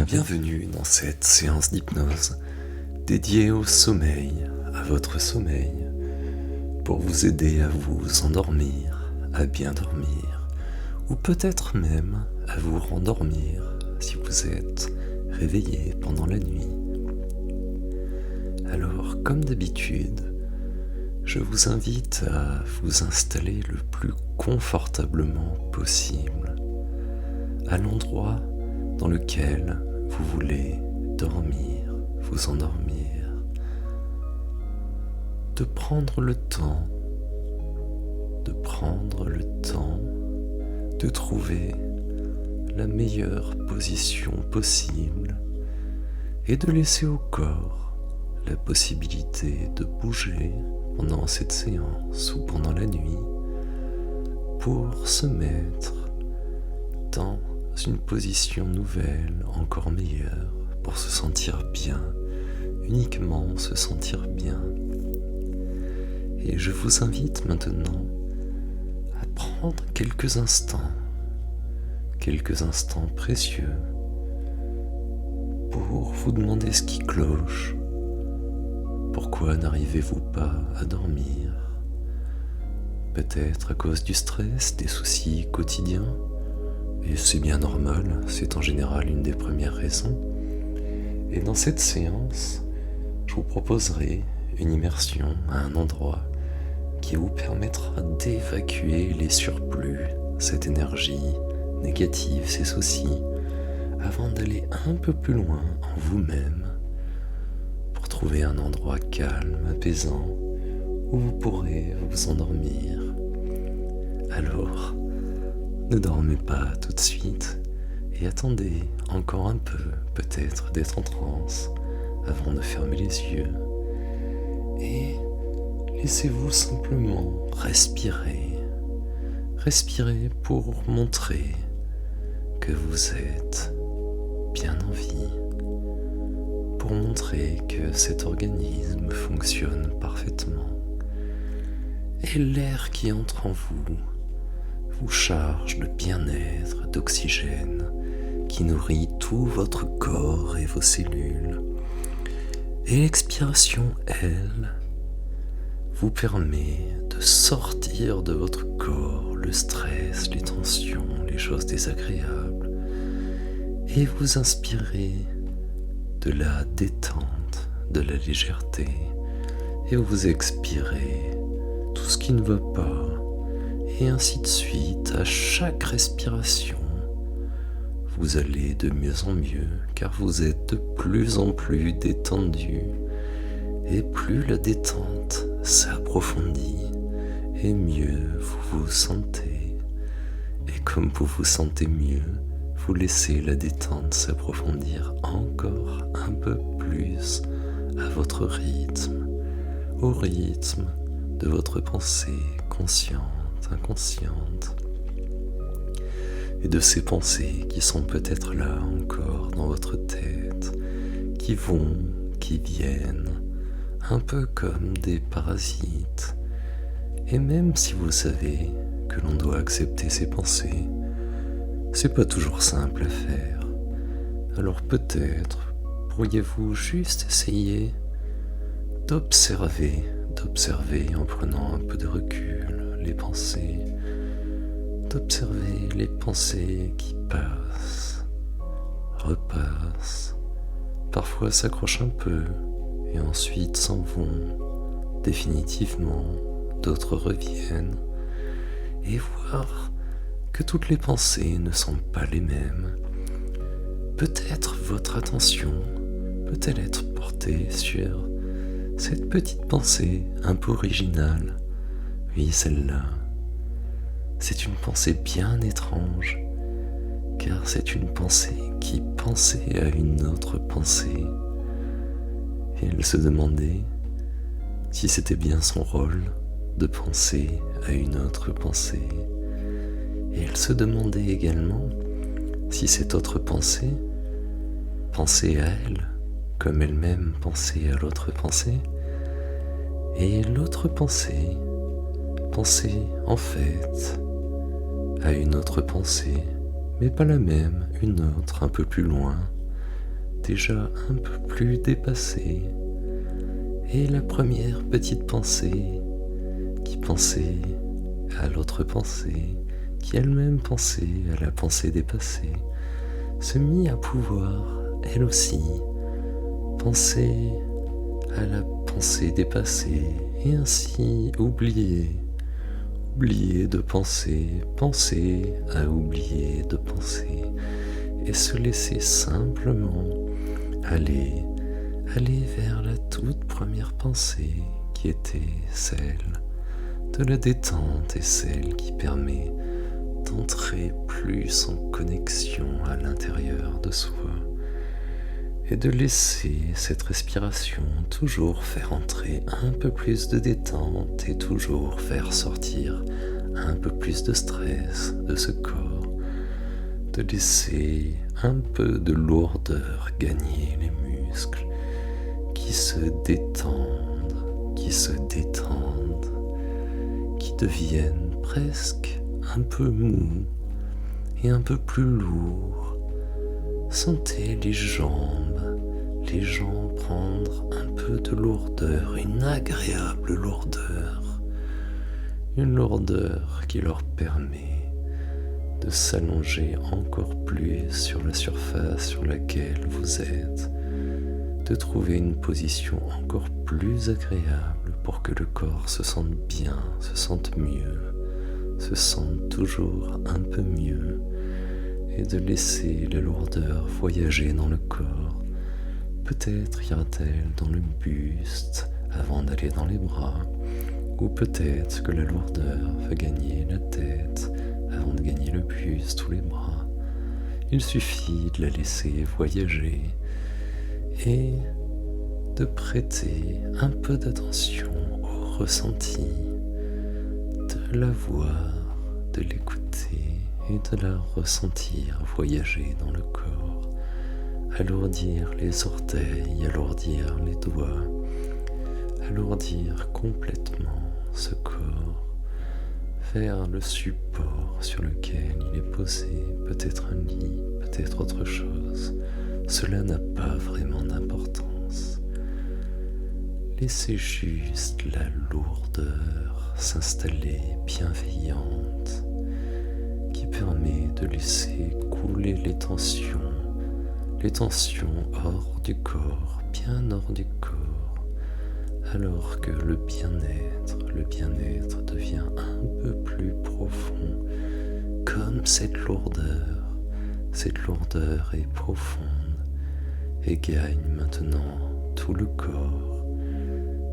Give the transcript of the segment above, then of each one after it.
Bienvenue dans cette séance d'hypnose dédiée au sommeil, à votre sommeil, pour vous aider à vous endormir, à bien dormir, ou peut-être même à vous rendormir si vous êtes réveillé pendant la nuit. Alors, comme d'habitude, je vous invite à vous installer le plus confortablement possible à l'endroit dans lequel vous voulez dormir, vous endormir, de prendre le temps de trouver la meilleure position possible et de laisser au corps la possibilité de bouger pendant cette séance ou pendant la nuit pour se mettre dans une position nouvelle, encore meilleure, pour se sentir bien, uniquement se sentir bien. Et je vous invite maintenant à prendre quelques instants précieux, pour vous demander ce qui cloche. Pourquoi n'arrivez-vous pas à dormir? Peut-être à cause du stress, des soucis quotidiens. Et c'est bien normal, c'est en général une des premières raisons. Et dans cette séance, je vous proposerai une immersion à un endroit qui vous permettra d'évacuer les surplus, cette énergie négative, ces soucis, avant d'aller un peu plus loin en vous-même, pour trouver un endroit calme, apaisant, où vous pourrez vous endormir. Alors, ne dormez pas tout de suite et attendez encore un peu, peut-être d'être en transe, avant de fermer les yeux. Et laissez-vous simplement respirer. Respirez pour montrer que vous êtes bien en vie, pour montrer que cet organisme fonctionne parfaitement. Et l'air qui entre en vous charge de bien-être, d'oxygène, qui nourrit tout votre corps et vos cellules. Et l'expiration, elle, vous permet de sortir de votre corps le stress, les tensions, les choses désagréables, et vous inspirez de la détente, de la légèreté, et vous expirez tout ce qui ne va pas. Et ainsi de suite, à chaque respiration, vous allez de mieux en mieux, car vous êtes de plus en plus détendu. Et plus la détente s'approfondit, et mieux vous vous sentez. Et comme vous vous sentez mieux, vous laissez la détente s'approfondir encore un peu plus à votre rythme, au rythme de votre pensée consciente, inconsciente, et de ces pensées qui sont peut-être là encore dans votre tête, qui vont, qui viennent, un peu comme des parasites. Et même si vous savez que l'on doit accepter ces pensées, c'est pas toujours simple à faire. Alors peut-être pourriez-vous juste essayer d'observer en prenant un peu de recul les pensées, d'observer les pensées qui passent, repassent, parfois s'accrochent un peu et ensuite s'en vont définitivement, d'autres reviennent, et voir que toutes les pensées ne sont pas les mêmes. Peut-être votre attention peut-elle être portée sur cette petite pensée un peu originale. Oui, celle-là. C'est une pensée bien étrange, car c'est une pensée qui pensait à une autre pensée. Et elle se demandait si c'était bien son rôle de penser à une autre pensée. Et elle se demandait également si cette autre pensée pensait à elle, comme elle-même pensait à l'autre pensée, et l'autre pensée pensait en fait à une autre pensée, mais pas la même, une autre un peu plus loin, déjà un peu plus dépassé. Et la première petite pensée qui pensait à l'autre pensée, qui elle-même pensait à la pensée dépassée, se mit à pouvoir, elle aussi, penser à la pensée dépassée, et ainsi oublier de penser, penser à oublier de penser, et se laisser simplement aller vers la toute première pensée qui était celle de la détente et celle qui permet d'entrer plus en connexion à l'intérieur de soi et de laisser cette respiration toujours faire entrer un peu plus de détente et toujours faire sortir un peu plus de stress de ce corps, de laisser un peu de lourdeur gagner les muscles qui se détendent, qui deviennent presque un peu mous et un peu plus lourds. Sentez les jambes prendre un peu de lourdeur, une agréable lourdeur, une lourdeur qui leur permet de s'allonger encore plus sur la surface sur laquelle vous êtes, de trouver une position encore plus agréable pour que le corps se sente bien, se sente mieux, se sente toujours un peu mieux, et de laisser la lourdeur voyager dans le corps. Peut-être ira-t-elle dans le buste avant d'aller dans les bras, ou peut-être que la lourdeur va gagner la tête avant de gagner le buste ou les bras. Il suffit de la laisser voyager et de prêter un peu d'attention au ressenti, de la voir, de l'écouter et de la ressentir voyager dans le corps, alourdir les orteils, alourdir les doigts, alourdir complètement ce corps vers le support sur lequel il est posé, peut-être un lit, peut-être autre chose. Cela n'a pas vraiment d'importance. Laissez juste la lourdeur s'installer bienveillante qui permet de laisser couler les tensions hors du corps, bien hors du corps, alors que le bien-être devient un peu plus profond, comme cette lourdeur est profonde et gagne maintenant tout le corps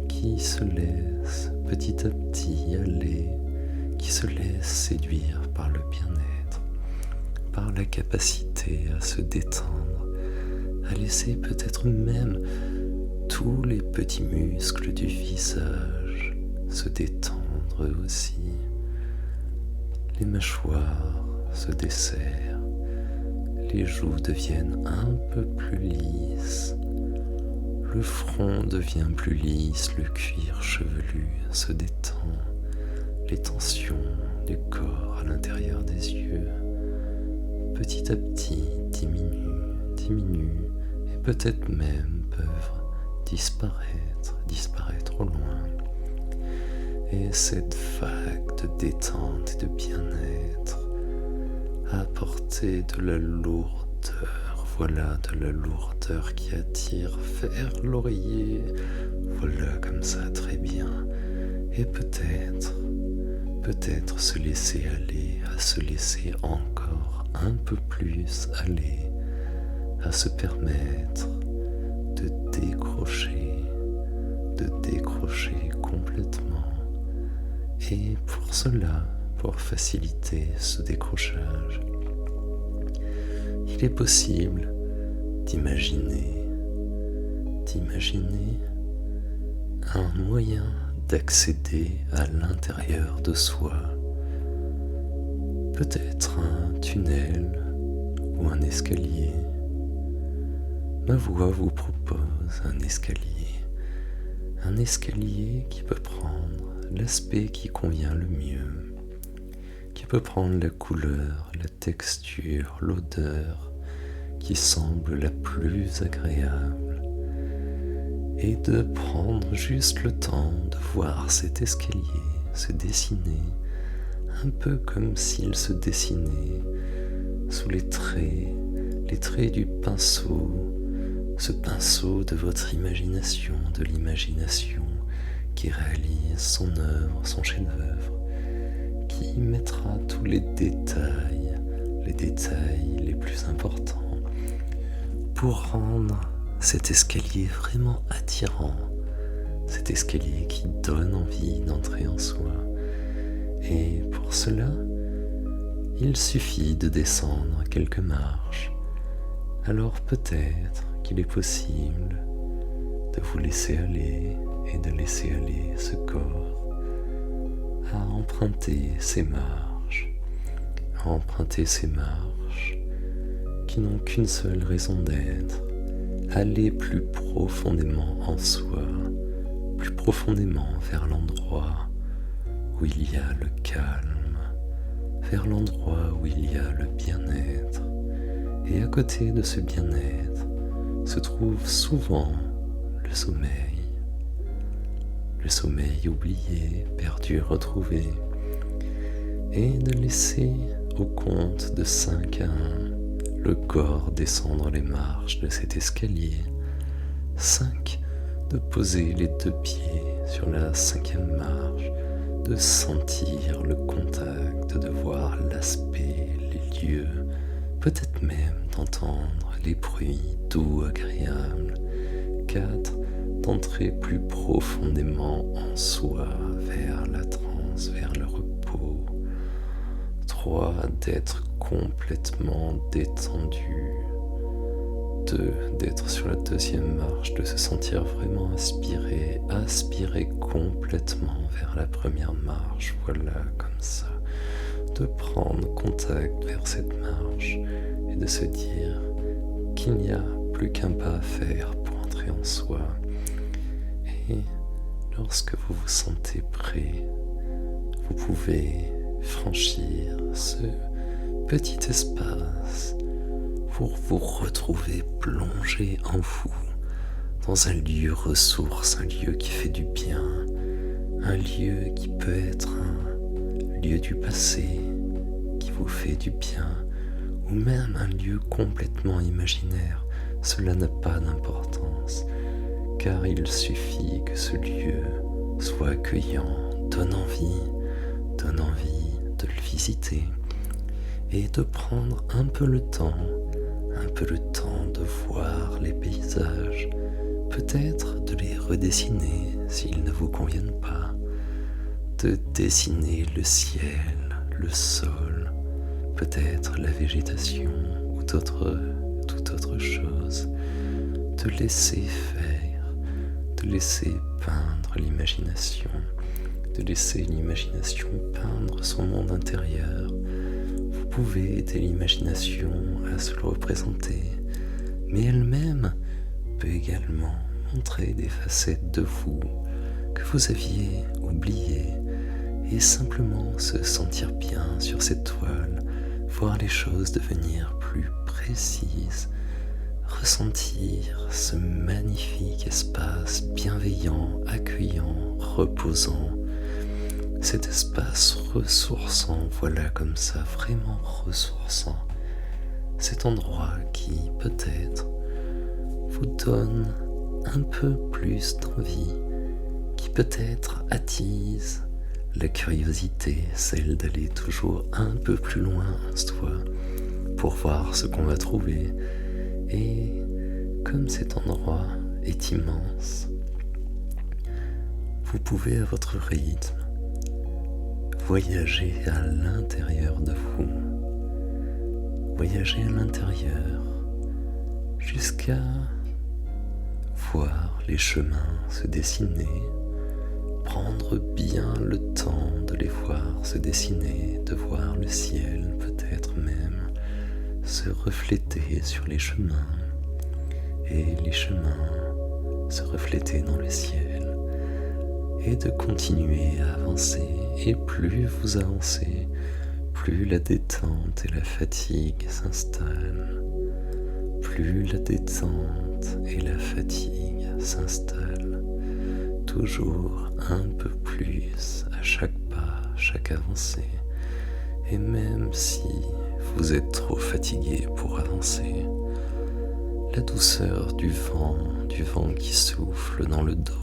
qui se laisse petit à petit aller, qui se laisse séduire par le bien-être, par la capacité à se détendre, à laisser peut-être même tous les petits muscles du visage se détendre eux aussi. Les mâchoires se desserrent, les joues deviennent un peu plus lisses, le front devient plus lisse, le cuir chevelu se détend, les tensions du corps à l'intérieur des yeux, petit à petit diminuent et peut-être même peuvent disparaître au loin. Et cette vague de détente et de bien-être a apporté de la lourdeur, voilà, de la lourdeur qui attire vers l'oreiller, voilà comme ça, très bien. Et peut-être se laisser aller, à se laisser encore un peu plus aller, à se permettre de décrocher complètement. Et pour cela, pour faciliter ce décrochage, il est possible d'imaginer un moyen d'accéder à l'intérieur de soi, peut-être un tunnel ou un escalier. Ma voix vous propose un escalier qui peut prendre l'aspect qui convient le mieux, qui peut prendre la couleur, la texture, l'odeur, qui semble la plus agréable et de prendre juste le temps de voir cet escalier se dessiner un peu comme s'il se dessinait sous les traits du pinceau, ce pinceau de votre imagination, de l'imagination qui réalise son œuvre, son chef-d'œuvre, qui mettra tous les détails les plus importants pour rendre cet escalier vraiment attirant, cet escalier qui donne envie d'entrer en soi. Et pour cela, il suffit de descendre quelques marches. Alors peut-être qu'il est possible de vous laisser aller et de laisser aller ce corps à emprunter ces marches, qui n'ont qu'une seule raison d'être, aller plus profondément en soi, plus profondément vers l'endroit où il y a le calme, vers l'endroit où il y a le bien-être. Et à côté de ce bien-être se trouve souvent le sommeil oublié, perdu, retrouvé, et de laisser au compte de 5 à 1 le corps descendre les marches de cet escalier. 5, de poser les 2 pieds sur la 5e marche, de sentir le contact, de voir l'aspect, les lieux, peut-être même d'entendre les bruits doux, agréables. 4, d'entrer plus profondément en soi, vers la transe, vers le repos. 3, d'être complètement détendu. 2, d'être sur la 2e marche, de se sentir vraiment aspirer complètement vers la première marche, voilà, comme ça. De prendre contact vers cette marche et de se dire qu'il n'y a plus qu'un pas à faire pour entrer en soi. Et lorsque vous vous sentez prêt, vous pouvez franchir ce petit espace pour vous retrouver plongé en vous, dans un lieu ressource, un lieu qui fait du bien, un lieu qui peut être un lieu du passé qui vous fait du bien, ou même un lieu complètement imaginaire. Cela n'a pas d'importance, car il suffit que ce lieu soit accueillant, donne envie de le visiter et de prendre un peu le temps de voir les paysages, peut-être de les redessiner s'ils ne vous conviennent pas, de dessiner le ciel, le sol, peut-être la végétation ou toute autre chose, de laisser faire, de laisser peindre l'imagination, de laisser l'imagination peindre son monde intérieur. Vous pouvez aider l'imagination à se le représenter, mais elle-même peut également montrer des facettes de vous que vous aviez oubliées et simplement se sentir bien sur cette toile, voir les choses devenir plus précises, ressentir ce magnifique espace bienveillant, accueillant, reposant, cet espace ressourçant, voilà comme ça, vraiment ressourçant, cet endroit qui peut-être vous donne un peu plus d'envie, qui peut-être attise la curiosité, celle d'aller toujours un peu plus loin en soi pour voir ce qu'on va trouver. Et comme cet endroit est immense, vous pouvez à votre rythme voyager à l'intérieur de vous, voyager à l'intérieur jusqu'à voir les chemins se dessiner, prendre bien le temps de les voir se dessiner, de voir le ciel peut-être même se refléter sur les chemins et les chemins se refléter dans le ciel, et de continuer à avancer. Et plus vous avancez, plus la détente et la fatigue s'installent, plus la détente et la fatigue s'installent, toujours un peu plus à chaque pas, chaque avancée. Et même si vous êtes trop fatigué pour avancer, la douceur du vent qui souffle dans le dos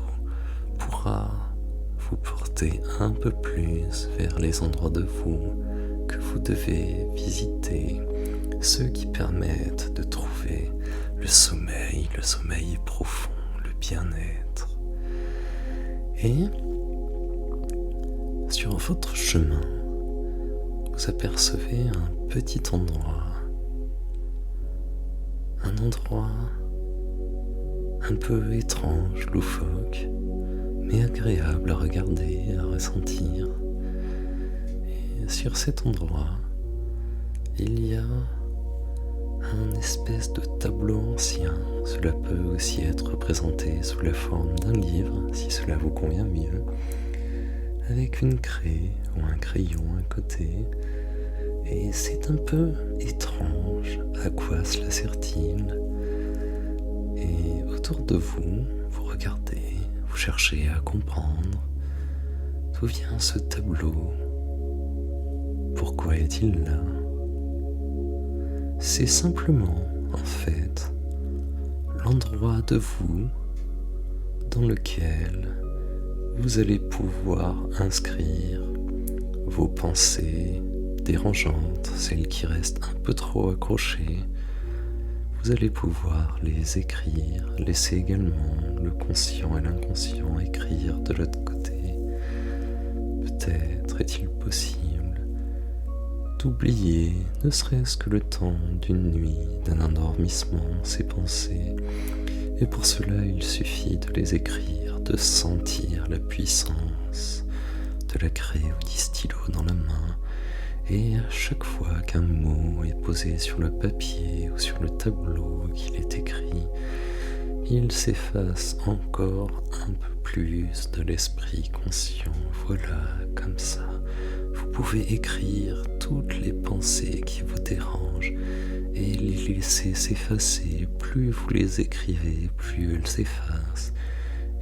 pourra vous porter un peu plus vers les endroits de vous que vous devez visiter, ceux qui permettent de trouver le sommeil profond, le bien-être. Et sur votre chemin, vous apercevez un petit endroit, un peu étrange, loufoque, mais agréable à regarder, à ressentir. Et sur cet endroit, il y a un espèce de tableau ancien. Cela peut aussi être représenté sous la forme d'un livre, si cela vous convient mieux, avec une craie ou un crayon à côté. Et c'est un peu étrange, à quoi cela sert-il? Et autour de vous, vous regardez, vous cherchez à comprendre d'où vient ce tableau, pourquoi est-il là? C'est simplement, en fait, l'endroit de vous dans lequel vous allez pouvoir inscrire vos pensées dérangeantes, celles qui restent un peu trop accrochées. Vous allez pouvoir les écrire, laisser également le conscient et l'inconscient écrire de l'autre côté. Peut-être est-il possible d'oublier, ne serait-ce que le temps d'une nuit, d'un endormissement, ces pensées. Et pour cela, il suffit de les écrire, de sentir la puissance de la craie ou du stylo dans la main. Et à chaque fois qu'un mot est posé sur le papier ou sur le tableau qu'il est écrit, il s'efface encore un peu plus de l'esprit conscient. Voilà, comme ça, vous pouvez écrire toutes les pensées qui vous dérangent et les laisser s'effacer. Plus vous les écrivez, plus elles s'effacent.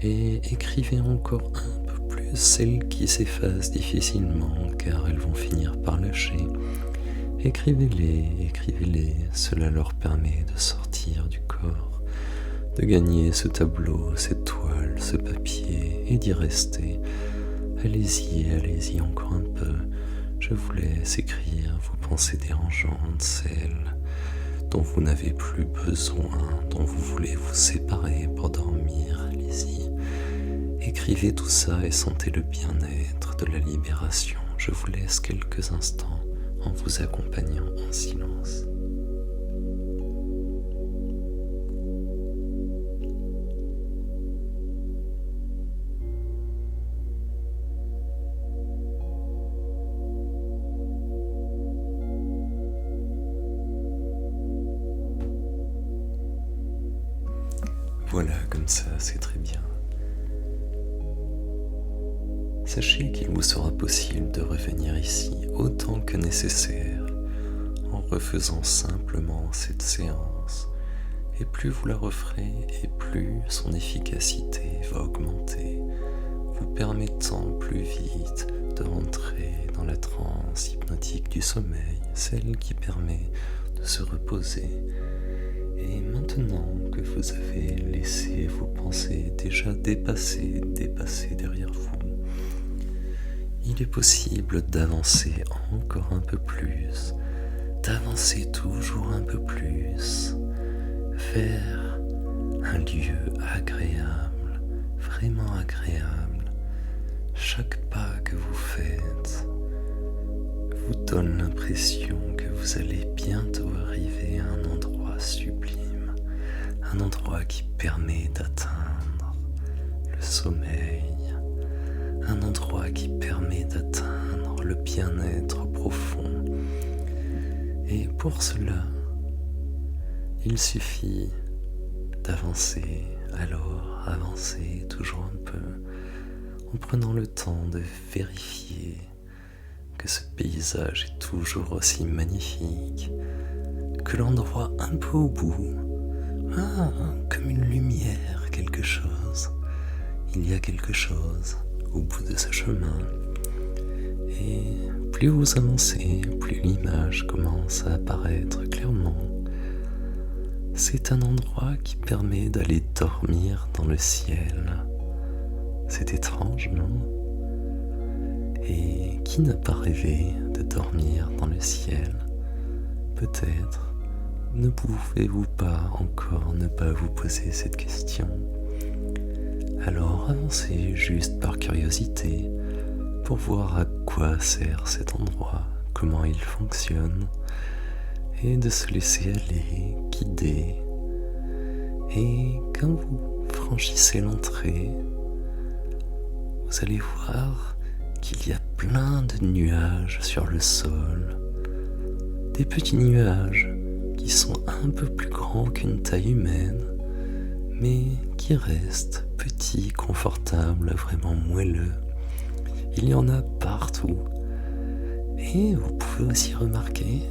Et écrivez encore un peu plus celles qui s'effacent difficilement, car elles vont finir par lâcher. Écrivez-les, cela leur permet de sortir du corps, de gagner ce tableau, cette toile, ce papier, et d'y rester. Allez-y encore un peu. Je vous laisse écrire vos pensées dérangeantes, celles dont vous n'avez plus besoin, dont vous voulez vous séparer pour dormir. Allez-y. Écrivez tout ça et sentez le bien-être de la libération. Je vous laisse quelques instants en vous accompagnant en silence. Voilà, comme ça, c'est très bien. Sachez qu'il vous sera possible de revenir ici autant que nécessaire en refaisant simplement cette séance. Et plus vous la referez, et plus son efficacité va augmenter, vous permettant plus vite de rentrer dans la transe hypnotique du sommeil, celle qui permet de se reposer. Et maintenant que vous avez laissé vos pensées déjà dépasser derrière vous, il est possible d'avancer encore un peu plus, d'avancer toujours un peu plus vers un lieu agréable, vraiment agréable. Chaque pas que vous faites vous donne l'impression que vous allez bientôt arriver à un endroit sublime, un endroit qui permet d'atteindre le sommeil, un endroit qui permet d'atteindre le bien-être profond. Et pour cela, il suffit d'avancer, alors avancer toujours un peu, en prenant le temps de vérifier que ce paysage est toujours aussi magnifique, que l'endroit un peu au bout Ah, comme une lumière, quelque chose. Il y a quelque chose au bout de ce chemin. Et plus vous avancez, plus l'image commence à apparaître clairement. C'est un endroit qui permet d'aller dormir dans le ciel. C'est étrange, non? Et qui n'a pas rêvé de dormir dans le ciel? Peut-être ne pouvez-vous pas encore ne pas vous poser cette question. Alors avancez juste par curiosité pour voir à quoi sert cet endroit, comment il fonctionne, et de se laisser aller, guider. Et quand vous franchissez l'entrée, vous allez voir qu'il y a plein de nuages sur le sol. Des petits nuages qui sont un peu plus grands qu'une taille humaine, mais qui restent petits, confortables, vraiment moelleux. Il y en a partout. Et vous pouvez aussi remarquer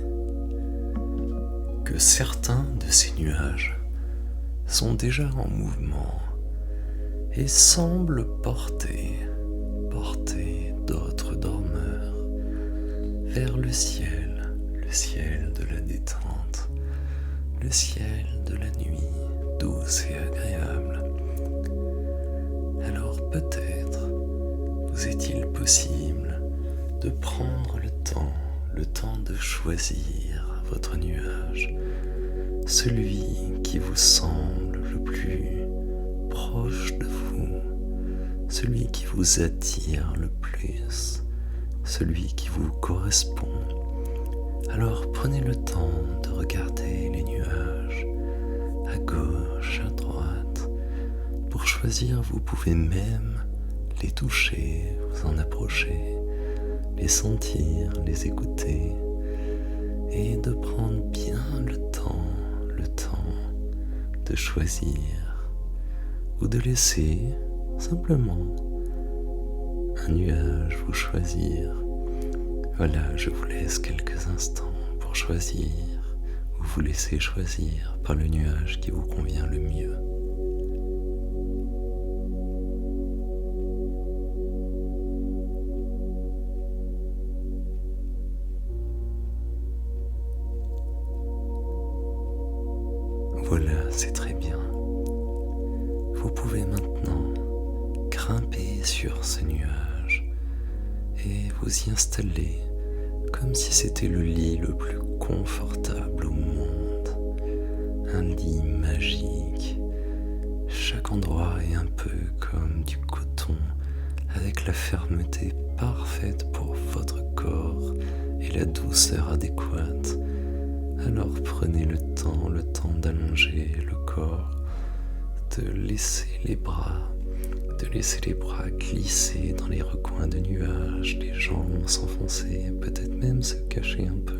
que certains de ces nuages sont déjà en mouvement et semblent porter d'autres dormeurs vers le ciel de la détente, le ciel de la nuit douce et agréable. Alors peut-être vous est-il possible de prendre le temps de choisir votre nuage, celui qui vous semble le plus proche de vous, celui qui vous attire le plus, celui qui vous correspond. Alors prenez le temps de regarder les nuages à gauche, à droite. Pour choisir, vous pouvez même les toucher, vous en approcher, les sentir, les écouter, et de prendre bien le temps de choisir ou de laisser simplement un nuage vous choisir. Voilà, je vous laisse quelques instants pour choisir ou vous laisser choisir par le nuage qui vous convient le mieux. Voilà, c'est très bien. Vous pouvez maintenant grimper sur ce nuage et vous y installer comme si c'était le lit le plus confortable au monde. Un lit magique. Chaque endroit est un peu comme du coton, avec la fermeté parfaite pour votre corps et la douceur adéquate. Alors prenez le temps d'allonger le corps, de laisser les bras glisser dans les recoins de nuages, les jambes s'enfoncer, peut-être même se cacher un peu,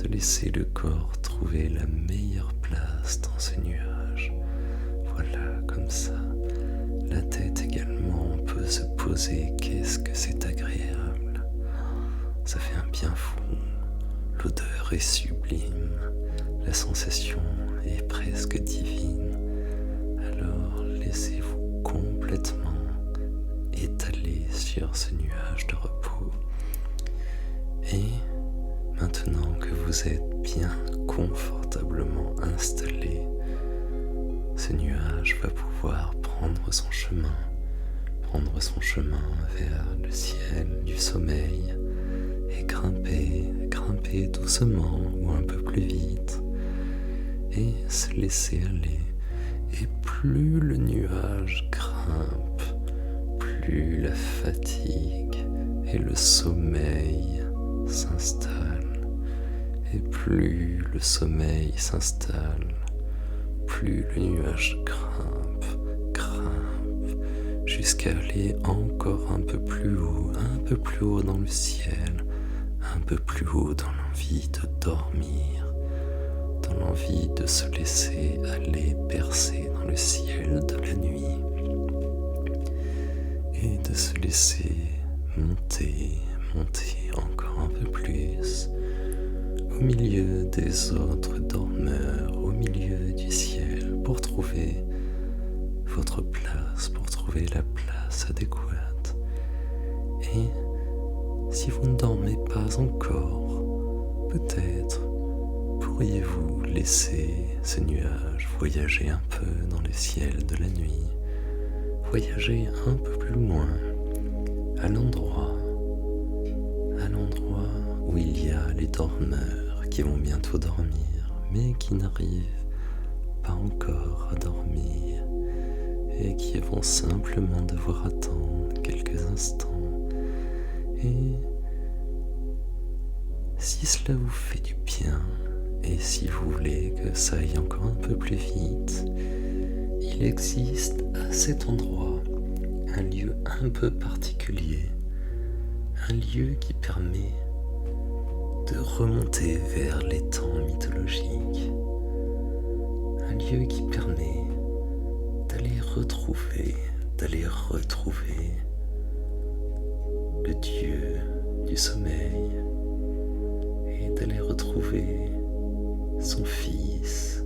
de laisser le corps trouver la meilleure place dans ce nuage. Voilà, comme ça. La tête également peut se poser, qu'est-ce que c'est agréable. Ça fait un bien fou. L'odeur est sublime, la sensation est presque divine. Alors laissez-vous complètement étaler sur ce nuage de repos. Et maintenant que vous êtes bien confortablement installé, ce nuage va pouvoir prendre son chemin vers le ciel du sommeil et grimper doucement ou un peu plus vite et se laisser aller. Et plus le nuage grimpe, plus la fatigue et le sommeil s'installent. Et plus le sommeil s'installe, plus le nuage grimpe, jusqu'à aller encore un peu plus haut dans le ciel, un peu plus haut dans l'envie de dormir, dans l'envie de se laisser aller bercer dans le ciel de la nuit et de se laisser monter encore un peu plus. au milieu des autres dormeurs, au milieu du ciel, pour trouver votre place, pour trouver la place adéquate. Et si vous ne dormez pas encore, peut-être pourriez-vous laisser ce nuage voyager un peu dans le ciel de la nuit, voyager un peu plus loin, à l'endroit où il y a les dormeurs qui vont bientôt dormir, mais qui n'arrivent pas encore à dormir et qui vont simplement devoir attendre quelques instants. Et si cela vous fait du bien, et si vous voulez que ça aille encore un peu plus vite, il existe à cet endroit un lieu un peu particulier, un lieu qui permet de remonter vers les temps mythologiques, un lieu qui permet d'aller retrouver le dieu du sommeil et d'aller retrouver son fils,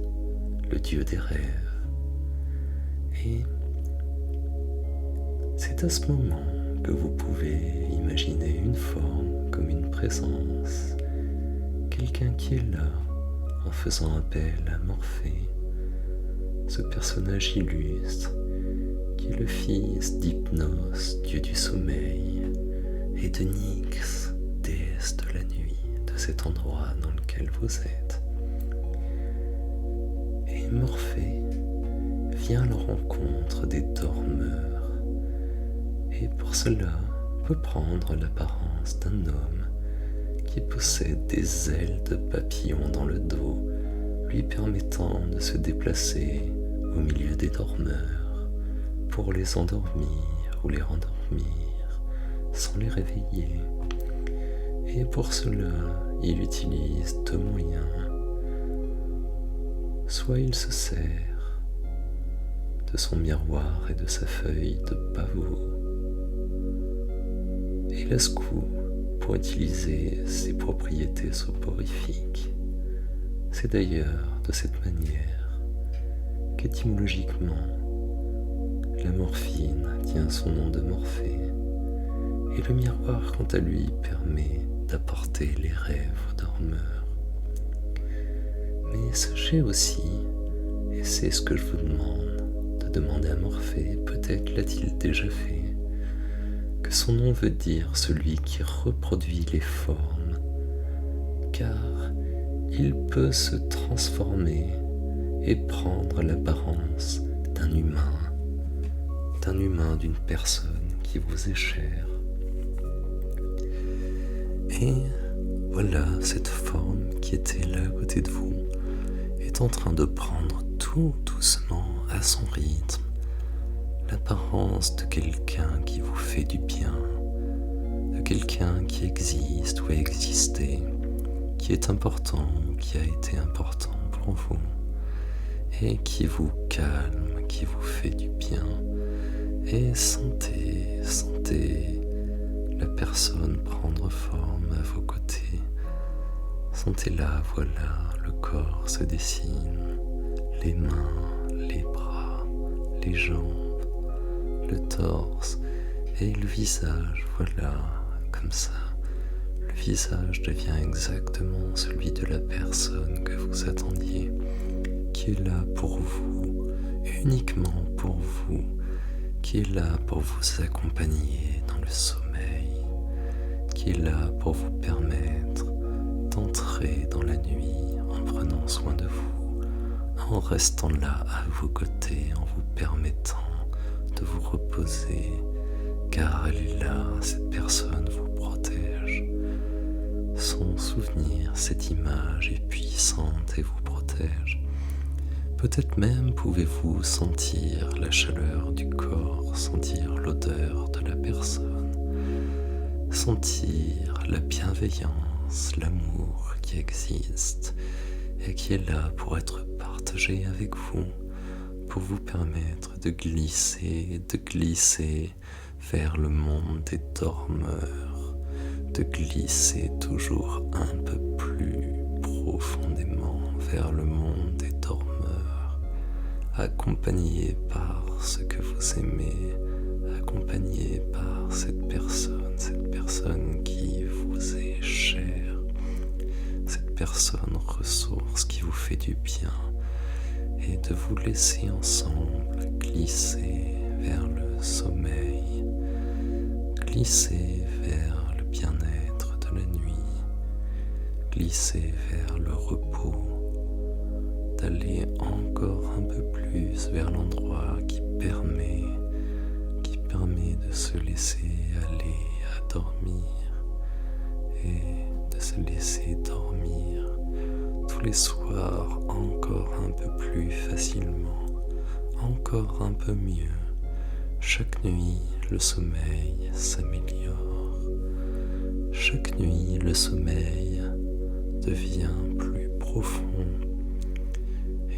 le dieu des rêves. Et c'est à ce moment que vous pouvez imaginer une forme comme une présence, quelqu'un qui est là en faisant appel à Morphée, ce personnage illustre qui est le fils d'Hypnos, dieu du sommeil, et de Nyx, déesse de la nuit, de cet endroit dans lequel vous êtes. Et Morphée vient à la rencontre des dormeurs, et pour cela peut prendre l'apparence d'un homme qui possède des ailes de papillon dans le dos, lui permettant de se déplacer au milieu des dormeurs pour les endormir ou les rendormir sans les réveiller. Et pour cela, il utilise deux moyens. Soit il se sert de son miroir et de sa feuille de pavot et la secoue pour utiliser ses propriétés soporifiques. C'est d'ailleurs de cette manière qu'étymologiquement, la morphine tient son nom de Morphée, et le miroir, quant à lui, permet d'apporter les rêves aux dormeurs. Mais sachez aussi, et c'est ce que je vous demande, de demander à Morphée, peut-être l'a-t-il déjà fait, que son nom veut dire celui qui reproduit les formes, car il peut se transformer et prendre l'apparence d'un humain, d'une personne qui vous est chère. Et voilà, cette forme qui était là à côté de vous est en train de prendre tout doucement à son rythme l'apparence de quelqu'un qui vous fait du bien, de quelqu'un qui existe ou a existé, qui est important ou qui a été important pour vous, et qui vous calme, qui vous fait du bien. Et sentez la personne prendre forme à vos côtés. Sentez-la, voilà, le corps se dessine, les mains, les bras, les jambes, le torse et le visage, voilà, comme ça. Le visage devient exactement celui de la personne que vous attendiez, qui est là pour vous, uniquement pour vous, qui est là pour vous accompagner dans le sommeil, qui est là pour vous permettre d'entrer dans la nuit en prenant soin de vous, en restant là à vos côtés, en vous permettant de vous reposer, car elle est là, cette personne vous protège. Son souvenir, cette image est puissante et vous protège. Peut-être même pouvez-vous sentir la chaleur du corps, sentir l'odeur de la personne, sentir la bienveillance, l'amour qui existe et qui est là pour être partagé avec vous, pour vous permettre de glisser vers le monde des dormeurs, de glisser toujours un peu plus profondément vers le monde des dormeurs, accompagné par ce que vous aimez, accompagné par cette personne qui vous est chère, cette personne ressource qui vous fait du bien, et de vous laisser ensemble glisser vers le sommeil, glisser vers le bien-être de la nuit, glisser vers le repos, d'aller encore un peu plus vers l'endroit qui permet de se laisser aller à dormir et de se laisser dormir tous les soirs encore un peu plus facilement, encore un peu mieux. Chaque nuit, le sommeil s'améliore. Chaque nuit, le sommeil devient plus profond.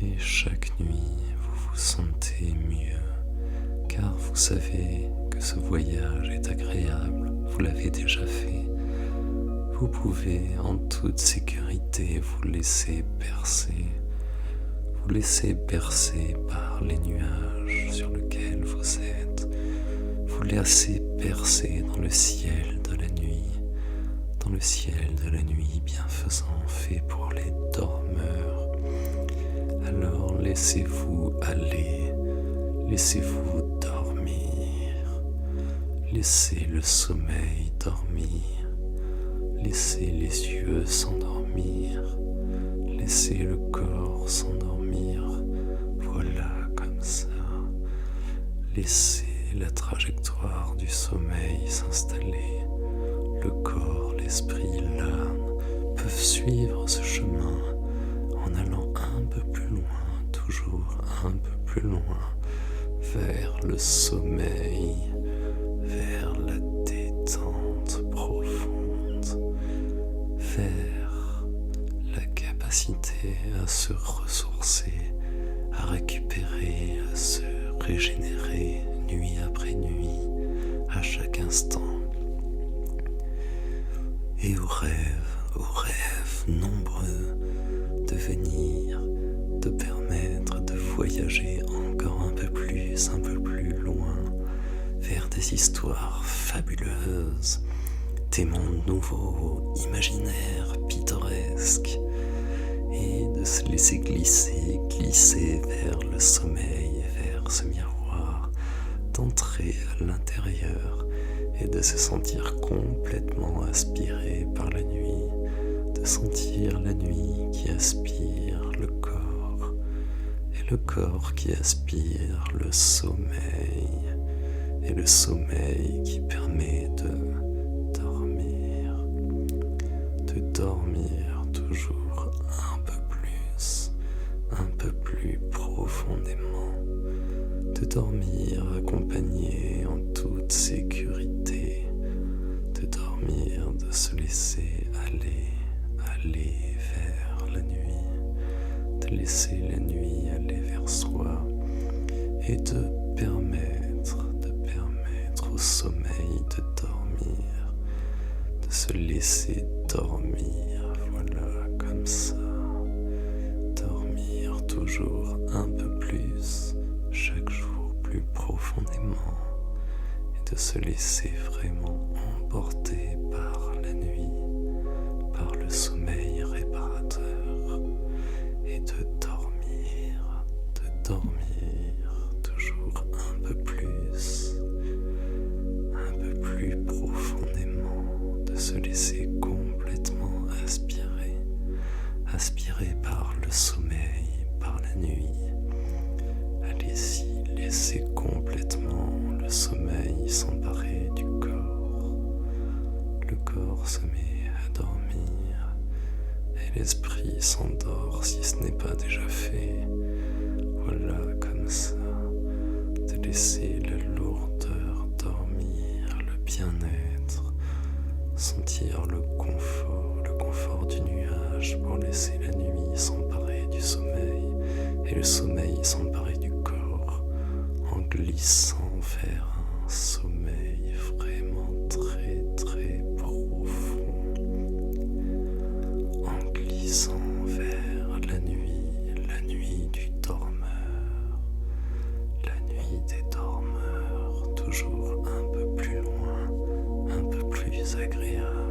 Et chaque nuit, vous vous sentez mieux, car vous savez que ce voyage est agréable, vous l'avez déjà fait. Vous pouvez en toute sécurité vous laisser bercer par les nuages sur lesquels vous êtes, vous laisser bercer dans le ciel de la nuit bienfaisant fait pour les dormeurs. Alors laissez-vous aller, laissez-vous dormir, laissez le sommeil dormir, laissez les yeux s'endormir, laissez le corps s'endormir, voilà comme ça. Laissez la trajectoire du sommeil s'installer, le corps, l'esprit, l'âme peuvent suivre ce chemin en allant un peu plus loin, toujours un peu plus loin, vers le sommeil, vers la détente profonde, vers la capacité à se ressourcer, à récupérer, à se régénérer nuit après nuit, à chaque instant. Et aux rêves nombreux de venir, de permettre de voyager encore un peu plus loin, vers des histoires fabuleuses, des mondes nouveaux, imaginaires, pittoresques, et de se laisser glisser vers le sommeil, vers ce miroir, d'entrer à l'intérieur et de se sentir complètement aspiré par la nuit, de sentir la nuit qui aspire le corps et le corps qui aspire le sommeil et le sommeil qui permet de dormir toujours un peu plus profondément, de dormir accompagné en toute sécurité, de dormir, de se laisser aller vers la nuit, de laisser la nuit aller vers soi et de permettre au sommeil de dormir, de se laisser dormir, voilà, comme ça, dormir toujours un peu plus, chaque jour plus profondément, et de se laisser vraiment emporter par la nuit, par le sommeil réparateur, et de dormir toujours un peu plus profondément, de se laisser complètement aspirer par le sommeil, par la nuit. Allez-y, laissez complètement le sommeil s'emparer du corps. Le corps se met à dormir et l'esprit s'endort si ce n'est pas déjà fait. Voilà, comme ça, de laisser la lourdeur dormir, le bien-être, sentir le confort du nuage pour laisser la nuit s'emparer du sommeil et le sommeil s'emparer du corps en glissant vers un sommeil vraiment très profond, en glissant vers désagréable.